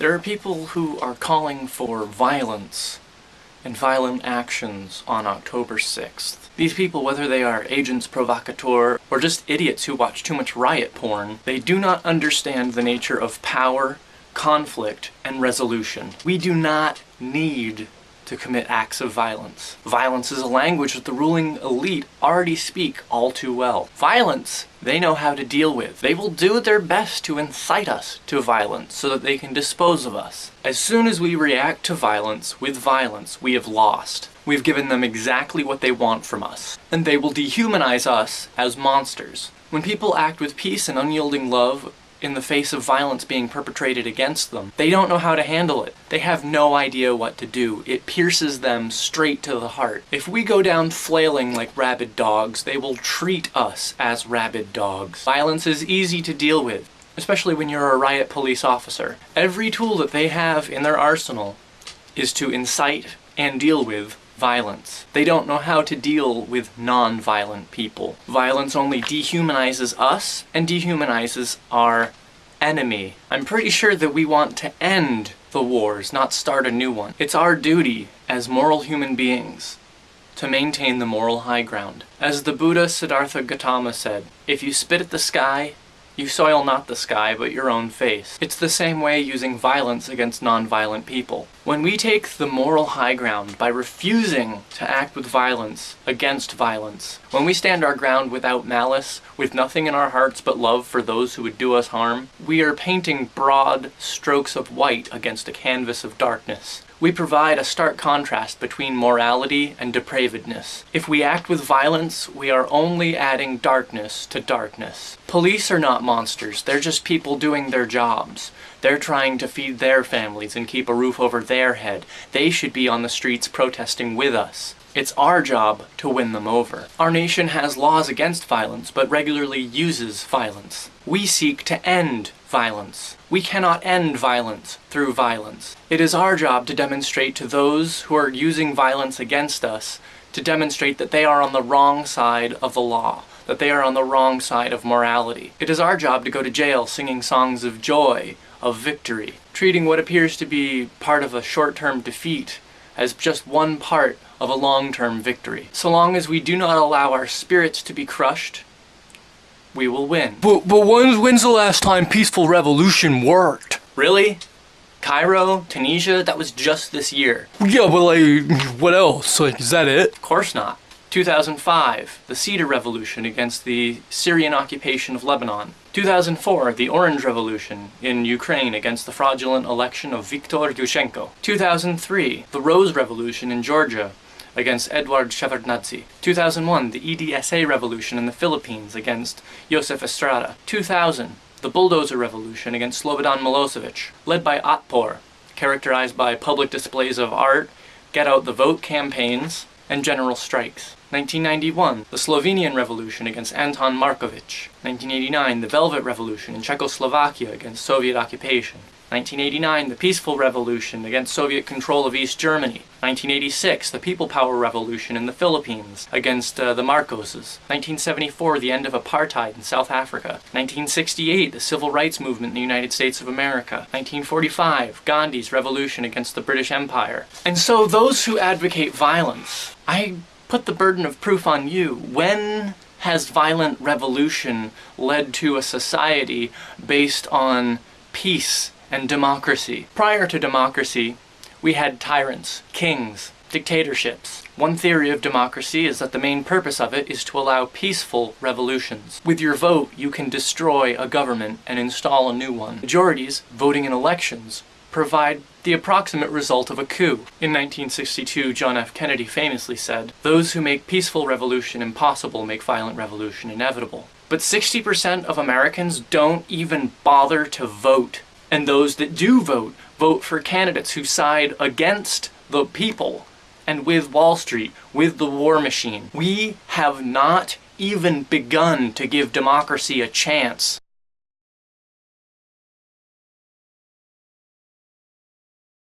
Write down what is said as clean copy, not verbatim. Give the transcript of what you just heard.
There are people who are calling for violence and violent actions on October 6th. These people, whether they are agents provocateur or just idiots who watch too much riot porn, they do not understand the nature of power, conflict, and resolution. We do not need to commit acts of violence. Violence is a language that the ruling elite already speak all too well. Violence, they know how to deal with. They will do their best to incite us to violence so that they can dispose of us. As soon as we react to violence with violence, we have lost. We've given them exactly what they want from us, and they will dehumanize us as monsters. When people act with peace and unyielding love in the face of violence being perpetrated against them, they don't know how to handle it. They have no idea what to do. It pierces them straight to the heart. If we go down flailing like rabid dogs, they will treat us as rabid dogs. Violence is easy to deal with, especially when you're a riot police officer. Every tool that they have in their arsenal is to incite and deal with violence. They don't know how to deal with non-violent people. Violence only dehumanizes us and dehumanizes our enemy. I'm pretty sure that we want to end the wars, not start a new one. It's our duty as moral human beings to maintain the moral high ground. As the Buddha Siddhartha Gautama said, if you spit at the sky, you soil not the sky, but your own face. It's the same way using violence against non-violent people. When we take the moral high ground by refusing to act with violence against violence, when we stand our ground without malice, with nothing in our hearts but love for those who would do us harm, we are painting broad strokes of white against a canvas of darkness. We provide a stark contrast between morality and depravedness. If we act with violence, we are only adding darkness to darkness. Police are not monsters, they're just people doing their jobs. They're trying to feed their families and keep a roof over their head. They should be on the streets protesting with us. It's our job to win them over. Our nation has laws against violence, but regularly uses violence. We seek to end violence. We cannot end violence through violence. It is our job to demonstrate to those who are using violence against us, to demonstrate that they are on the wrong side of the law, that they are on the wrong side of morality. It is our job to go to jail singing songs of joy, of victory, treating what appears to be part of a short-term defeat as just one part of a long-term victory. So long as we do not allow our spirits to be crushed, we will win. But when's the last time peaceful revolution worked? Really? Cairo, Tunisia, that was just this year. Yeah, but like, what else? Like, is that it? Of course not. 2005, the Cedar Revolution against the Syrian occupation of Lebanon. 2004, the Orange Revolution in Ukraine against the fraudulent election of Viktor Yushchenko. 2003, the Rose Revolution in Georgia against Eduard Shevardnadze. 2001, the EDSA Revolution in the Philippines against Josef Estrada. 2000, the Bulldozer Revolution against Slobodan Milosevic, led by Otpor, characterized by public displays of art, get out the vote campaigns, and general strikes. 1991, the Slovenian Revolution against Anton Markovic. 1989, the Velvet Revolution in Czechoslovakia against Soviet occupation. 1989, the Peaceful Revolution against Soviet control of East Germany. 1986, the People Power Revolution in the Philippines against the Marcoses. 1974, the end of apartheid in South Africa. 1968, the Civil Rights Movement in the United States of America. 1945, Gandhi's revolution against the British Empire. And so those who advocate violence, I put the burden of proof on you. When has violent revolution led to a society based on peace and democracy? Prior to democracy, we had tyrants, kings, dictatorships. One theory of democracy is that the main purpose of it is to allow peaceful revolutions. With your vote, you can destroy a government and install a new one. Majorities, voting in elections, provide the approximate result of a coup. In 1962, John F. Kennedy famously said, "Those who make peaceful revolution impossible make violent revolution inevitable." But 60% of Americans don't even bother to vote. And those that do vote, vote for candidates who side against the people and with Wall Street, with the war machine. We have not even begun to give democracy a chance.